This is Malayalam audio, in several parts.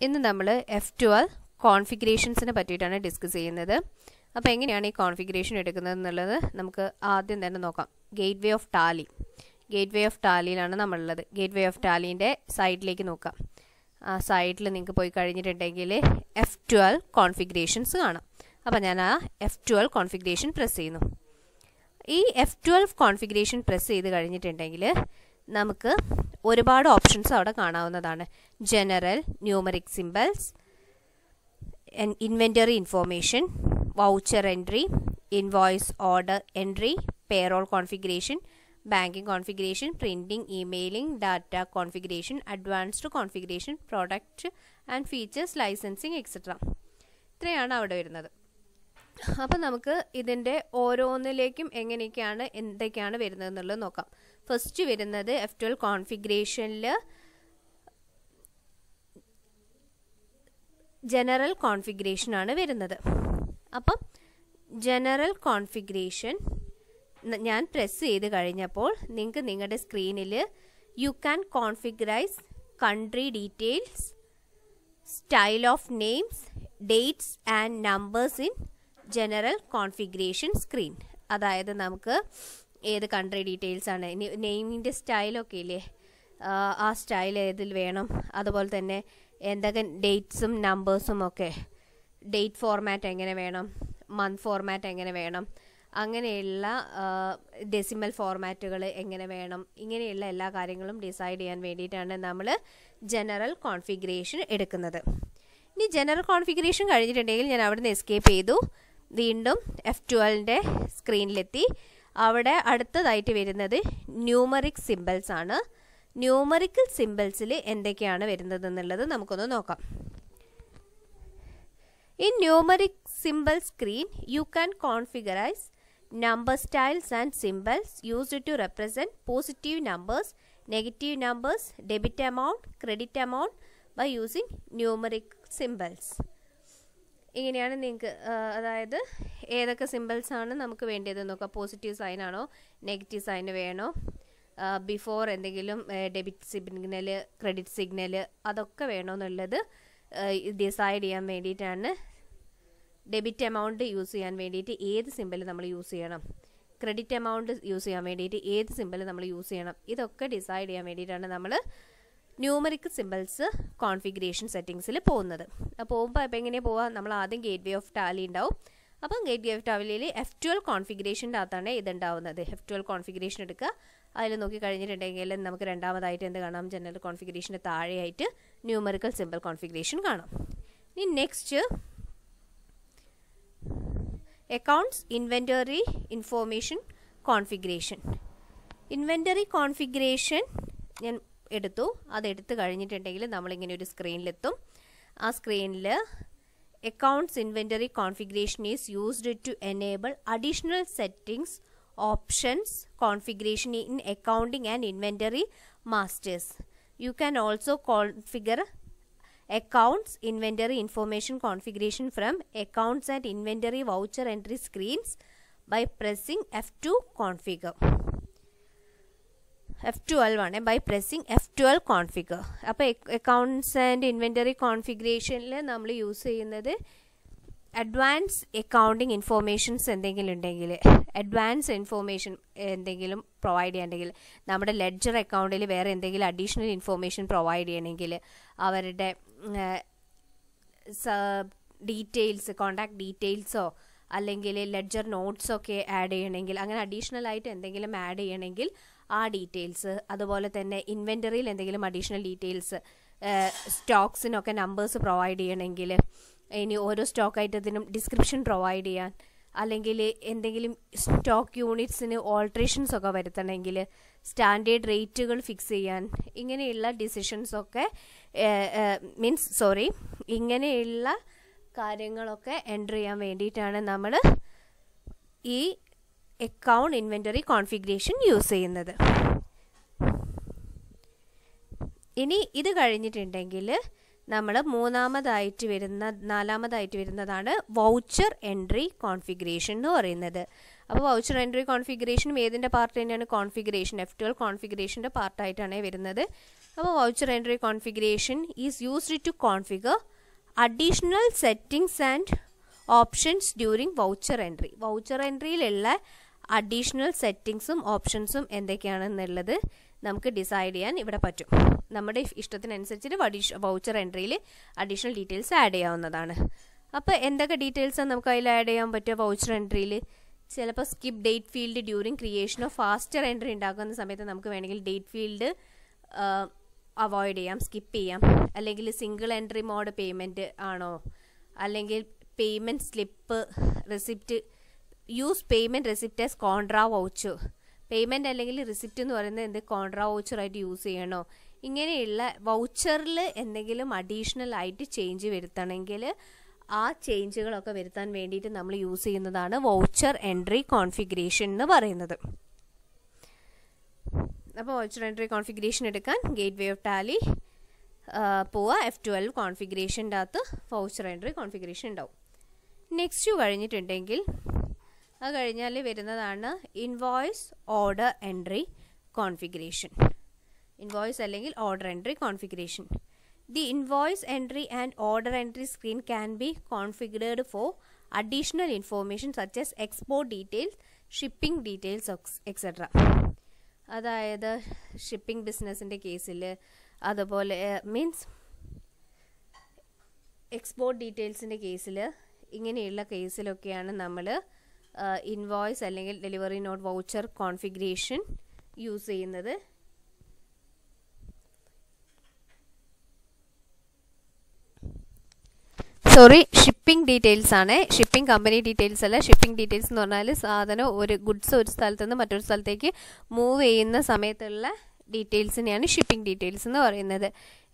ഇന്ന് നമ്മൾ F12 കോൺഫിഗറേഷൻസിനെ പറ്റിയിട്ടാണ് ഡിസ്കസ് ചെയ്യുന്നത്. അപ്പോൾ എങ്ങനെയാണ് ഈ കോൺഫിഗറേഷൻ എടുക്കുന്നത് എന്നുള്ളത് നമുക്ക് ആദ്യം തന്നെ നോക്കാം. Gateway of Tally. Gateway of ടാലിയിലാണ് നമ്മളുള്ളത്. ഗേറ്റ്വേ ഓഫ് ടാലിൻ്റെ സൈഡിലേക്ക് നോക്കാം. ആ സൈഡിൽ നിങ്ങൾക്ക് പോയി കഴിഞ്ഞിട്ടുണ്ടെങ്കിൽ F12 കോൺഫിഗറേഷൻസ് കാണാം. അപ്പോൾ ഞാൻ ആ F12 കോൺഫിഗറേഷൻ പ്രസ് ചെയ്യുന്നു. ഈ F12 കോൺഫിഗറേഷൻ പ്രസ് ചെയ്ത് കഴിഞ്ഞിട്ടുണ്ടെങ്കിൽ നമുക്ക് ഒരുപാട് ഓപ്ഷൻസ് അവിടെ കാണാവുന്നതാണ്. General, numeric symbols, inventory information, voucher entry, invoice order entry, payroll configuration, banking configuration, printing, emailing, data configuration, advanced configuration, product and features, licensing etcetera. ഇത്രയാണ് അവിടെ വരുന്നത്. അപ്പം നമുക്ക് ഇതിൻ്റെ ഓരോന്നിലേക്കും എങ്ങനെയൊക്കെയാണ് എന്തൊക്കെയാണ് വരുന്നത് എന്നുള്ളത് നോക്കാം. ഫസ്റ്റ് വരുന്നത് F12 കോൺഫിഗറേഷനിൽ ജനറൽ കോൺഫിഗറേഷൻ ആണ് വരുന്നത്. അപ്പം ജനറൽ കോൺഫിഗറേഷൻ ഞാൻ പ്രസ് ചെയ്ത് കഴിഞ്ഞപ്പോൾ നിങ്ങൾക്ക് നിങ്ങളുടെ സ്ക്രീനിൽ you can configurise country details, style of names, dates and numbers in general configuration screen. അതായത് നമുക്ക് ഏത് കൺട്രി ഡീറ്റെയിൽസ് ആണ്, നെയിമിൻ്റെ സ്റ്റൈലൊക്കെ ഇല്ലേ, ആ സ്റ്റൈൽ ഏതിൽ വേണം, അതുപോലെ തന്നെ എന്തൊക്കെ ഡേറ്റ്സും നമ്പേഴ്സും ഒക്കെ, ഡേറ്റ് ഫോർമാറ്റ് എങ്ങനെ വേണം, മന്ത് ഫോർമാറ്റ് എങ്ങനെ വേണം, അങ്ങനെയുള്ള ഡെസിമൽ ഫോർമാറ്റുകൾ എങ്ങനെ വേണം, ഇങ്ങനെയുള്ള എല്ലാ കാര്യങ്ങളും ഡിസൈഡ് ചെയ്യാൻ വേണ്ടിയിട്ടാണ് നമ്മൾ ജനറൽ കോൺഫിഗറേഷൻ എടുക്കുന്നത്. ഇനി ജനറൽ കോൺഫിഗറേഷൻ കഴിഞ്ഞിട്ടുണ്ടെങ്കിൽ ഞാൻ അവിടെ നിന്ന് എസ്കേപ്പ് ചെയ്തു, വീണ്ടും F12ൻ്റെ സ്ക്രീനിലെത്തി. അവിടെ അടുത്തതായിട്ട് വരുന്നത് ന്യൂമറിക് സിംബൽസ് ആണ്. ന്യൂമറിക്കൽ സിംബൽസിൽ എന്തൊക്കെയാണ് വരുന്നത് എന്നുള്ളത് നമുക്കൊന്ന് നോക്കാം. In numeric symbol screen, you can configure number styles and symbols used to represent positive numbers, negative numbers, debit amount, credit amount by using numeric symbols. ഇങ്ങനെയാണ് നിങ്ങൾക്ക്, അതായത് ഏതൊക്കെ സിമ്പിൾസ് ആണ് നമുക്ക് വേണ്ടത് നോക്കാം. പോസിറ്റീവ് സൈൻ ആണോ, നെഗറ്റീവ് സൈൻ വേണോ, ബിഫോർ എന്തെങ്കിലും ഡെബിറ്റ് സിഗ്നൽ, ക്രെഡിറ്റ് സിഗ്നൽ, അതൊക്കെ വേണോ എന്നുള്ളത് ഡിസൈഡ് ചെയ്യാൻ വേണ്ടിയിട്ടാണ്. ഡെബിറ്റ് എമൗണ്ട് യൂസ് ചെയ്യാൻ വേണ്ടിയിട്ട് ഏത് സിമ്പിൾ നമ്മൾ യൂസ് ചെയ്യണം, ക്രെഡിറ്റ് എമൗണ്ട് യൂസ് ചെയ്യാൻ വേണ്ടിയിട്ട് ഏത് സിമ്പിൾ നമ്മൾ യൂസ് ചെയ്യണം, ഇതൊക്കെ ഡിസൈഡ് ചെയ്യാൻ വേണ്ടിയിട്ടാണ് നമ്മൾ ന്യൂമറിക് സിമ്പിൾസ് കോൺഫിഗറേഷൻ സെറ്റിങ്സിൽ പോകുന്നത്. പോകുമ്പോൾ അപ്പോൾ എങ്ങനെ പോവാം, നമ്മൾ ആദ്യം ഗേറ്റ്വേ ഓഫ് ടാലി ഉണ്ടാവും. അപ്പം ഗേറ്റ്വേ ഓഫ് ടാലിയിൽ F12 കോൺഫിഗറേഷൻ്റെ അകത്താണ് ഇതുണ്ടാവുന്നത്. F12 കോൺഫിഗറേഷൻ എടുക്കുക. അതിൽ നോക്കി കഴിഞ്ഞിട്ടുണ്ടെങ്കിൽ നമുക്ക് രണ്ടാമതായിട്ട് എന്ത് കാണാം, ജനറൽ കോൺഫിഗറേഷൻ്റെ താഴെയായിട്ട് ന്യൂമറിക്കൽ സിമ്പിൾ കോൺഫിഗറേഷൻ കാണാം. ഇനി next accounts inventory information configuration. Inventory configuration ഞാൻ എടുത്തു. അതെടുത്ത് കഴിഞ്ഞിട്ടുണ്ടെങ്കിൽ നമ്മളിങ്ങനെ ഒരു സ്ക്രീനിലെത്തും. ആ സ്ക്രീനിൽ accounts inventory configuration is used to enable additional settings, options, configuration in accounting and inventory masters. You can also configure accounts inventory information configuration from accounts and inventory voucher entry screens by pressing F2 configure. F12 ആണ്, by pressing F12 configure. അപ്പോൾ accounts and inventory configurationൽ നമ്മൾ യൂസ് ചെയ്യുന്നത് അഡ്വാൻസ് അക്കൗണ്ടിങ് ഇൻഫോർമേഷൻസ് എന്തെങ്കിലും ഉണ്ടെങ്കിൽ, അഡ്വാൻസ് ഇൻഫോർമേഷൻ എന്തെങ്കിലും പ്രൊവൈഡ് ചെയ്യണമെങ്കിൽ, നമ്മുടെ ലെഡ്ജർ അക്കൗണ്ടിൽ വേറെ എന്തെങ്കിലും അഡീഷണൽ ഇൻഫോർമേഷൻ പ്രൊവൈഡ് ചെയ്യണമെങ്കിൽ, അവരുടെ ഡീറ്റെയിൽസ്, കോണ്ടാക്ട് ഡീറ്റെയിൽസോ അല്ലെങ്കിൽ ലെഡ്ജർ നോട്ട്സൊക്കെ ആഡ് ചെയ്യണമെങ്കിൽ, അങ്ങനെ അഡീഷണൽ ആയിട്ട് എന്തെങ്കിലും ആഡ് ചെയ്യണമെങ്കിൽ ആ ഡീറ്റെയിൽസ്, അതുപോലെ തന്നെ ഇൻവെൻ്ററിയിൽ എന്തെങ്കിലും അഡീഷണൽ ഡീറ്റെയിൽസ്, സ്റ്റോക്സിനൊക്കെ നമ്പേഴ്സ് പ്രൊവൈഡ് ചെയ്യണമെങ്കിൽ, ഇനി ഓരോ സ്റ്റോക്ക് ഐറ്റത്തിനും ഡിസ്ക്രിപ്ഷൻ പ്രൊവൈഡ് ചെയ്യാൻ, അല്ലെങ്കിൽ എന്തെങ്കിലും സ്റ്റോക്ക് യൂണിറ്റ്സിന് ഓൾട്രേഷൻസ് ഒക്കെ വരുത്തണമെങ്കിൽ, സ്റ്റാൻഡേർഡ് റേറ്റുകൾ ഫിക്സ് ചെയ്യാൻ, ഇങ്ങനെയുള്ള ഡിസിഷൻസൊക്കെ ഇങ്ങനെയുള്ള കാര്യങ്ങളൊക്കെ എൻ്റർ ചെയ്യാൻ വേണ്ടിയിട്ടാണ് നമ്മൾ ഈ അക്കൗണ്ട് ഇൻവെൻ്ററി കോൺഫിഗറേഷൻ യൂസ് ചെയ്യുന്നത്. ഇനി ഇത് കഴിഞ്ഞിട്ടുണ്ടെങ്കിൽ നമ്മൾ നാലാമതായിട്ട് വരുന്നതാണ് വൗച്ചർ എൻട്രി കോൺഫിഗറേഷൻ എന്ന് പറയുന്നത്. അപ്പോൾ വൗച്ചർ എൻട്രി കോൺഫിഗറേഷനും ഏതിൻ്റെ പാർട്ട് തന്നെയാണ്? കോൺഫിഗറേഷൻ F12 കോൺഫിഗറേഷൻ്റെ പാർട്ടായിട്ടാണ് വരുന്നത്. അപ്പോൾ voucher entry configuration is used to configure additional settings and options during voucher entry. Voucher എൻട്രിയിലുള്ള അഡീഷണൽ സെറ്റിംഗ്സും ഓപ്ഷൻസും എന്തൊക്കെയാണെന്നുള്ളത് നമുക്ക് ഡിസൈഡ് ചെയ്യാൻ ഇവിടെ പറ്റും. നമ്മുടെ ഇഷ്ടത്തിനനുസരിച്ചിട്ട് വൗച്ചർ എൻട്രിയിൽ അഡീഷണൽ ഡീറ്റെയിൽസ് ആഡ് ചെയ്യാവുന്നതാണ്. അപ്പോൾ എന്തൊക്കെ ഡീറ്റെയിൽസാണ് നമുക്ക് അതിൽ ആഡ് ചെയ്യാൻ പറ്റുക വൗച്ചർ എൻട്രിയിൽ? ചിലപ്പോൾ skip date field during creation of faster entry ഉണ്ടാക്കുന്ന സമയത്ത് നമുക്ക് വേണമെങ്കിൽ ഡേറ്റ് ഫീൽഡ് അവോയ്ഡ് ചെയ്യാം, സ്കിപ്പ് ചെയ്യാം. അല്ലെങ്കിൽ സിംഗിൾ എൻട്രി മോഡ് പേയ്മെൻറ്റ് ആണോ, അല്ലെങ്കിൽ payment slip receipt, use payment receipt as contra voucher. Payment അല്ലെങ്കിൽ റിസിപ്റ്റ് എന്ന് പറയുന്നത് കോൺട്രാ വൗച്ചറായിട്ട് യൂസ് ചെയ്യണോ? ഇങ്ങനെയുള്ള വൗച്ചറിൽ എന്തെങ്കിലും അഡീഷണൽ ആയിട്ട് ചേഞ്ച് വരുത്തണമെങ്കിൽ ആ ചേഞ്ചുകളൊക്കെ വരുത്താൻ വേണ്ടിയിട്ട് നമ്മൾ യൂസ് ചെയ്യുന്നതാണ് വൗച്ചർ എൻട്രി കോൺഫിഗറേഷൻ എന്ന് പറയുന്നത്. അപ്പോൾ വൗച്ചർ എൻട്രി കോൺഫിഗറേഷൻ എടുക്കാൻ ഗേറ്റ്വേ ഓഫ് ടാലി പോവുക. F12 കോൺഫിഗറേഷൻ്റെ അകത്ത് വൗച്ചർ എൻട്രി കോൺഫിഗറേഷൻ ഉണ്ടാവും. നെക്സ്റ്റ് കഴിഞ്ഞിട്ടുണ്ടെങ്കിൽ അത് കഴിഞ്ഞാൽ വരുന്നതാണ് invoice order entry configuration. Invoice അല്ലെങ്കിൽ order entry configuration. The invoice entry and order entry screen can be configured for additional information such as export details, shipping details, etc. അതായത് ഷിപ്പിംഗ് ബിസിനസ്സിൻ്റെ കേസിൽ, അതുപോലെ മീൻസ് എക്സ്പോർട്ട് ഡീറ്റെയിൽസിൻ്റെ കേസിൽ, ഇങ്ങനെയുള്ള കേസിലൊക്കെയാണ് നമ്മൾ ഇൻവോയ്സ് അല്ലെങ്കിൽ delivery not voucher configuration use ചെയ്യുന്നത്. ഷിപ്പിംഗ് ഡീറ്റെയിൽസ് ആണ്, ഷിപ്പിംഗ് കമ്പനി ഡീറ്റെയിൽസ് അല്ല. ഷിപ്പിംഗ് ഡീറ്റെയിൽസ് എന്ന് പറഞ്ഞാൽ സാധനം ഗുഡ്സ് ഒരു സ്ഥലത്ത് നിന്ന് മറ്റൊരു സ്ഥലത്തേക്ക് മൂവ് ചെയ്യുന്ന സമയത്തുള്ള ഡീറ്റെയിൽസിനെയാണ് ഷിപ്പിംഗ് ഡീറ്റെയിൽസ് എന്ന് പറയുന്നത്.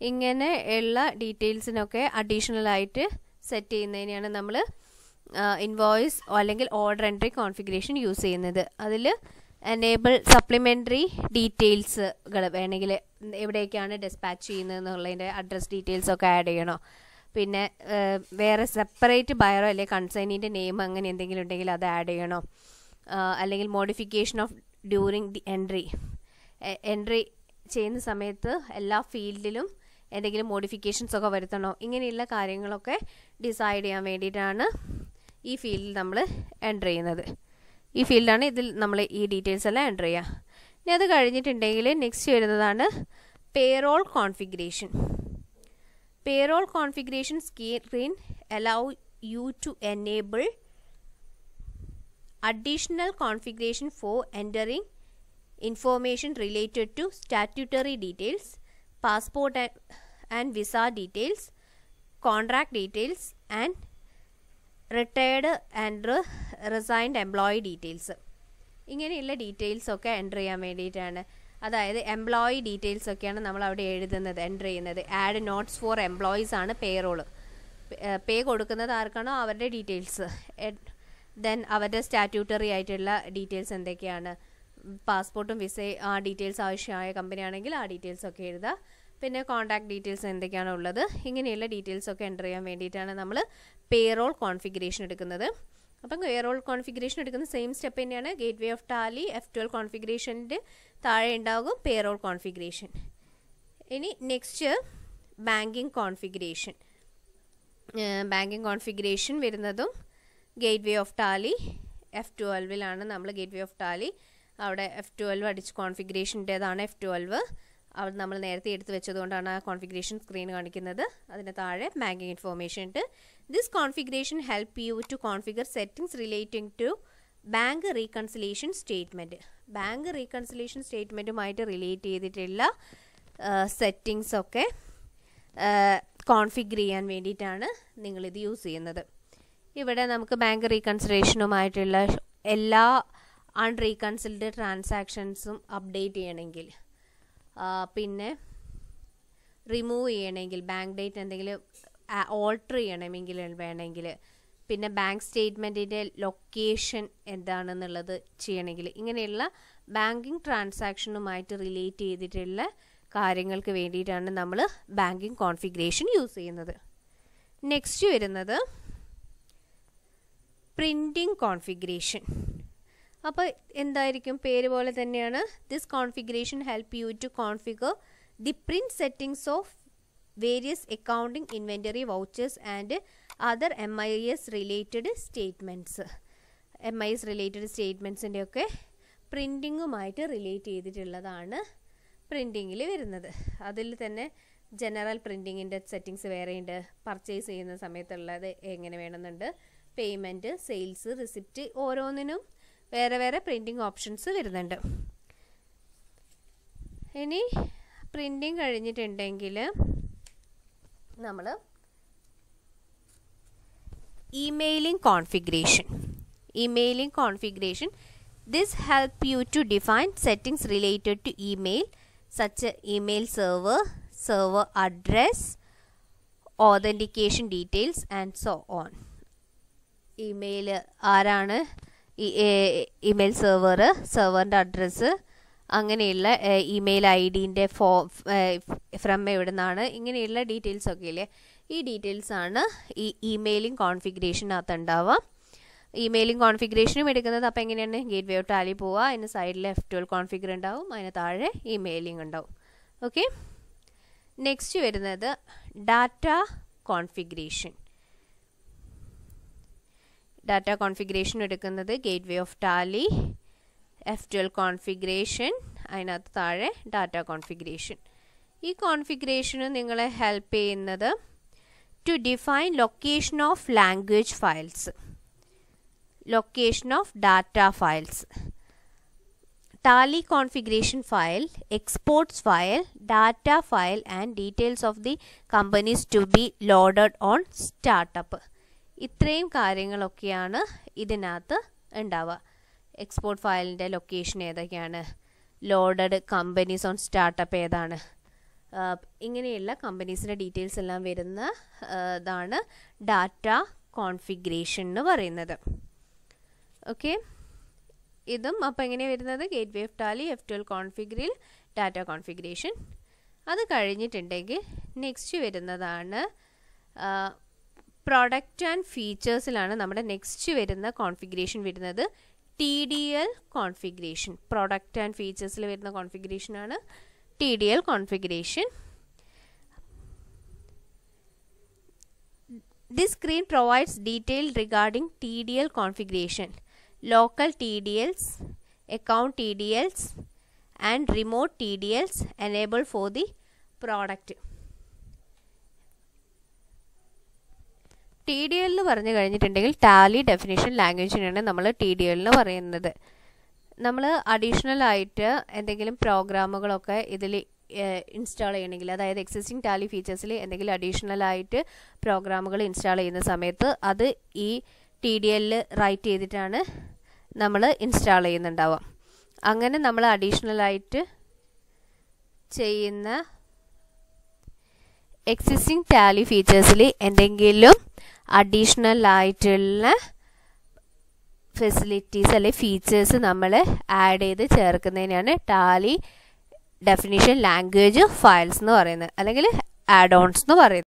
ഇങ്ങനെ ഉള്ള ഡീറ്റെയിൽസിനൊക്കെ അഡീഷണൽ ആയിട്ട് സെറ്റ് ചെയ്യുന്നതിനെയാണ് നമ്മൾ ഇൻവോയ്സ് അല്ലെങ്കിൽ ഓർഡർ എൻട്രി കോൺഫിഗറേഷൻ യൂസ് ചെയ്യുന്നത്. അതിൽ എനേബിൾ സപ്ലിമെൻ്ററി ഡീറ്റെയിൽസുകൾ വേണമെങ്കിൽ എവിടേക്കാണ് ഡിസ്പാച്ച് ചെയ്യുന്നത് എന്നുള്ളതിൻ്റെ അഡ്രസ് ഡീറ്റെയിൽസൊക്കെ ആഡ് ചെയ്യണോ, പിന്നെ വേറെ സെപ്പറേറ്റ് ബയറോ അല്ലെങ്കിൽ കൺസൈനിൻ്റെ നെയിം അങ്ങനെ എന്തെങ്കിലും ഉണ്ടെങ്കിൽ അത് ആഡ് ചെയ്യണോ, അല്ലെങ്കിൽ modification of during the entry ചെയ്യുന്ന സമയത്ത് എല്ലാ ഫീൽഡിലും എന്തെങ്കിലും മോഡിഫിക്കേഷൻസ് ഒക്കെ വരുത്തണോ, ഇങ്ങനെയുള്ള കാര്യങ്ങളൊക്കെ ഡിസൈഡ് ചെയ്യാൻ വേണ്ടിയിട്ടാണ് ഈ ഫീൽഡിൽ നമ്മൾ എൻ്റർ ചെയ്യുന്നത്. ഈ ഫീൽഡാണ് ഇതിൽ നമ്മൾ ഈ ഡീറ്റെയിൽസ് എല്ലാം എൻ്റർ ചെയ്യുക. ഇനി അത് കഴിഞ്ഞിട്ടുണ്ടെങ്കിൽ നെക്സ്റ്റ് വരുന്നതാണ് payroll configuration. Payroll configuration screen allow you to enable additional configuration for entering information related to statutory details, passport and visa details, contract details, and retired and resigned employee details. ഇങ്ങനെയുള്ള ഡീറ്റെയിൽസ് ഒക്കെ എൻ്റർ ചെയ്യാൻ വേണ്ടിയിട്ടാണ്. അതായത് എംപ്ലോയി ഡീറ്റെയിൽസ് ഒക്കെയാണ് നമ്മൾ അവിടെ എഴുതുന്നത്, എൻ്റർ ചെയ്യുന്നത്. ആഡ് നോട്ട്സ് ഫോർ എംപ്ലോയീസ് ആണ് പേറോള്. പേ കൊടുക്കുന്നത് ആർക്കാണോ അവരുടെ ഡീറ്റെയിൽസ്. ദെൻ അവരുടെ സ്റ്റാറ്റ്യൂട്ടറി ആയിട്ടുള്ള ഡീറ്റെയിൽസ് എന്തൊക്കെയാണ്, പാസ്പോർട്ടും വിസയും ആ ഡീറ്റെയിൽസ് ആവശ്യമായ കമ്പനിയാണെങ്കിൽ ആ ഡീറ്റെയിൽസ് ഒക്കെ എഴുതുക. പിന്നെ കോൺടാക്ട് ഡീറ്റെയിൽസ് എന്തൊക്കെയാണ് ഉള്ളത്, ഇങ്ങനെയുള്ള ഡീറ്റെയിൽസ് ഒക്കെ എൻ്റർ ചെയ്യാൻ വേണ്ടിയിട്ടാണ് നമ്മൾ പേറോൾ കോൺഫിഗറേഷൻ എടുക്കുന്നത്. അപ്പം പേറോൾ കോൺഫിഗറേഷൻ എടുക്കുന്ന സെയിം സ്റ്റെപ്പ് തന്നെയാണ് ഗേറ്റ്വേ ഓഫ് ടാലി F12 കോൺഫിഗറേഷൻ്റെ താഴെ ഉണ്ടാകും പേറോൾ കോൺഫിഗറേഷൻ. ഇനി next banking configuration. Banking configuration വരുന്നതും ഗേറ്റ്വേ ഓഫ് ടാലി F12ലാണ്. നമ്മൾ ഗേറ്റ്വേ ഓഫ് ടാലി അവിടെ F12 അടിച്ച് കോൺഫിഗറേഷൻ്റേതാണ് F12. അവിടെ നമ്മൾ നേരത്തെ എടുത്ത് വെച്ചതുകൊണ്ടാണ് ആ കോൺഫിഗറേഷൻ സ്ക്രീൻ കാണിക്കുന്നത്. അതിന് താഴെ ബാങ്കിങ് ഇൻഫോർമേഷൻ ഉണ്ട്. This configuration help you to configure settings relating to bank reconciliation statement. Bank reconciliation സ്റ്റേറ്റ്മെൻറ്റുമായിട്ട് റിലേറ്റ് ചെയ്തിട്ടുള്ള സെറ്റിങ്സൊക്കെ കോൺഫിഗർ ചെയ്യാൻ വേണ്ടിയിട്ടാണ് നിങ്ങളിത് യൂസ് ചെയ്യുന്നത്. ഇവിടെ നമുക്ക് ബാങ്ക് റീകൺസിലേഷനുമായിട്ടുള്ള എല്ലാ അൺറീകൺസിൽഡ് ട്രാൻസാക്ഷൻസും അപ്ഡേറ്റ് ചെയ്യണമെങ്കിൽ, പിന്നെ റിമൂവ് ചെയ്യണമെങ്കിൽ, ബാങ്ക് ഡേറ്റ് എന്തെങ്കിലും ഓൾട്ടർ ചെയ്യണമെങ്കിൽ വേണമെങ്കിൽ, പിന്നെ ബാങ്ക് സ്റ്റേറ്റ്മെൻറ്റിൻ്റെ ലൊക്കേഷൻ എന്താണെന്നുള്ളത് ചെയ്യണമെങ്കിൽ, ഇങ്ങനെയുള്ള ബാങ്കിങ് ട്രാൻസാക്ഷനുമായിട്ട് റിലേറ്റ് ചെയ്തിട്ടുള്ള കാര്യങ്ങൾക്ക് വേണ്ടിയിട്ടാണ് നമ്മൾ ബാങ്കിങ് കോൺഫിഗറേഷൻ യൂസ് ചെയ്യുന്നത്. നെക്സ്റ്റ് വരുന്നത് പ്രിൻറ്റിംഗ് കോൺഫിഗറേഷൻ. അപ്പോൾ എന്തായിരിക്കും? പേര് പോലെ തന്നെയാണ്. This configuration help you to configure the print settings of various accounting, inventory, vouchers and other MIS related statements. MIS related സ്റ്റേറ്റ്മെൻറ്റ്സിൻ്റെ ഒക്കെ പ്രിൻറ്റിങ്ങുമായിട്ട് റിലേറ്റ് ചെയ്തിട്ടുള്ളതാണ് പ്രിൻറ്റിങ്ങിൽ വരുന്നത്. അതിൽ തന്നെ ജനറൽ പ്രിൻറ്റിങ്ങിൻ്റെ സെറ്റിങ്സ് വേറെയുണ്ട്. പർച്ചേസ് ചെയ്യുന്ന സമയത്തുള്ളത് എങ്ങനെ വേണമെന്നുണ്ട്, പേയ്മെൻറ്റ്, സെയിൽസ്, റിസിപ്റ്റ്, ഓരോന്നിനും വേറെ വേറെ പ്രിൻറ്റിങ് ഓപ്ഷൻസ് വരുന്നുണ്ട്. ഇനി പ്രിൻറ്റിങ് കഴിഞ്ഞിട്ടുണ്ടെങ്കിൽ നമ്മൾ emailing configuration. This help you to define settings related to email such as email server address, authentication details and so on. Email ആരാണ്, ഇമെയിൽ സെർവറിൻ്റെ അഡ്രസ്സ്, അങ്ങനെയുള്ള ഇമെയിൽ ID-ൻ്റെ ഫ്രം എവിടെ നിന്നാണ്, ഇങ്ങനെയുള്ള ഡീറ്റെയിൽസ് ഒക്കെ ഇല്ലേ, ഈ ഡീറ്റെയിൽസാണ് ഈ ഇമെയിലിംഗ് കോൺഫിഗറേഷനകത്ത് ഉണ്ടാവുക. ഇമെയിലിംഗ് കോൺഫിഗറേഷനും എടുക്കുന്നത് അപ്പോൾ എങ്ങനെയാണ്? ഗേറ്റ്വേ ഓഫ് ടാലി പോവുക, അതിന് സൈഡിൽ F12 കോൺഫിഗർ ഉണ്ടാവും, അതിന് താഴെ ഇമെയിലിംഗ് ഉണ്ടാവും. ഓക്കെ. നെക്സ്റ്റ് വരുന്നത് ഡാറ്റ കോൺഫിഗറേഷൻ. ഡാറ്റ കോൺഫിഗറേഷൻ എടുക്കുന്നത് gateway of Tally, F12 configuration, അതിനകത്ത് താഴെ ഡാറ്റ കോൺഫിഗറേഷൻ. ഈ കോൺഫിഗറേഷന് നിങ്ങളെ ഹെൽപ്പ് ചെയ്യുന്നത് to define location of language files, location of data files, tally configuration file, exports file, data file and details of the companies to be loaded on startup. ഇത്രയും കാര്യങ്ങളൊക്കെയാണ് ഇതിനകത്ത് ഉണ്ടാവുക. എക്സ്പോർട്ട് ഫയലിൻ്റെ ലൊക്കേഷൻ ഏതൊക്കെയാണ്, ലോഡഡ് കമ്പനീസ് ഓൺ സ്റ്റാർട്ടപ്പ് ഏതാണ്, ഇങ്ങനെയുള്ള കമ്പനീസിൻ്റെ ഡീറ്റെയിൽസ് എല്ലാം വരുന്ന ഇതാണ് ഡാറ്റ കോൺഫിഗറേഷൻ എന്ന് പറയുന്നത്. ഓക്കെ. ഇതും അപ്പോൾ എങ്ങനെയാണ് വരുന്നത്? ഗേറ്റ്വേ ഓഫ് ടാലി, F12 കോൺഫിഗറിൽ ഡാറ്റ കോൺഫിഗറേഷൻ. അത് കഴിഞ്ഞിട്ടുണ്ടെങ്കിൽ നെക്സ്റ്റ് വരുന്നതാണ് പ്രൊഡക്റ്റ് ആൻഡ് ഫീച്ചേഴ്സിലാണ് നമ്മുടെ നെക്സ്റ്റ് വരുന്ന കോൺഫിഗറേഷൻ വരുന്നത് TDL കോൺഫിഗറേഷൻ. പ്രൊഡക്റ്റ് ആൻഡ് ഫീച്ചേഴ്സിൽ വരുന്ന കോൺഫിഗറേഷനാണ് TDL configuration. This screen provides detail regarding TDL configuration, local TDLs, account TDLs and remote TDLs enabled for the product. TDL എന്ന് പറഞ്ഞു കഴിഞ്ഞിട്ടുണ്ടെങ്കിൽ ടാലി ഡെഫിനിഷൻ ലാംഗ്വേജിനാണ് നമ്മൾ TDL എന്ന് പറയുന്നത്. നമ്മൾ അഡീഷണൽ ആയിട്ട് എന്തെങ്കിലും പ്രോഗ്രാമുകളൊക്കെ ഇതിൽ ഇൻസ്റ്റാൾ ചെയ്യണമെങ്കിൽ, അതായത് എക്സിസ്റ്റിംഗ് ടാലി ഫീച്ചേഴ്സിൽ എന്തെങ്കിലും അഡീഷണൽ ആയിട്ട് പ്രോഗ്രാമുകൾ ഇൻസ്റ്റാൾ ചെയ്യുന്ന സമയത്ത് അത് ഈ TDL റൈറ്റ് ചെയ്തിട്ടാണ് നമ്മൾ ഇൻസ്റ്റാൾ ചെയ്യുന്നുണ്ടാവുക. അങ്ങനെ നമ്മൾ അഡീഷണൽ ആയിട്ട് ചെയ്യുന്ന എക്സിസ്റ്റിംഗ് ടാലി ഫീച്ചേഴ്സിൽ എന്തെങ്കിലും അഡീഷണൽ ആയിട്ടുള്ള ഫെസിലിറ്റീസ് അല്ലെങ്കിൽ ഫീച്ചേഴ്സ് നമ്മൾ ആഡ് ചെയ്ത് ചേർക്കുന്നതിനാണ് ടാലി ഡെഫിനിഷൻ ലാംഗ്വേജ് ഫയൽസ് എന്ന് പറയുന്നത്, അല്ലെങ്കിൽ ആഡ് ഓൺസ് എന്ന് പറയുന്നത്.